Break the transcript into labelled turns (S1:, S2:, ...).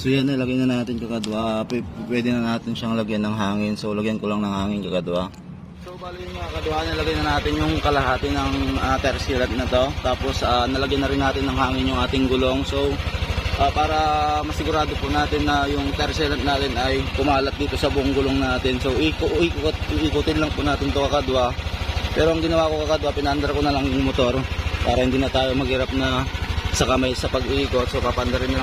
S1: So yan, nilagay na natin kakadwa. Pwede na natin siyang lagyan ng hangin. So lagyan ko lang ng hangin kakadwa. So bali yung mga kadwa, nilagay na natin yung kalahati ng tersirat na to. Tapos nalagyan na rin natin ng hangin yung ating gulong. So para masigurado po natin na yung tersirat natin ay kumalat dito sa buong gulong natin. So ikutin lang po natin to kakadwa. Pero ang ginawa ko kakadwa, pinandar ko na lang yung motor para hindi na tayo maghirap na sa kamay sa pag-iikot. So papandarin na lang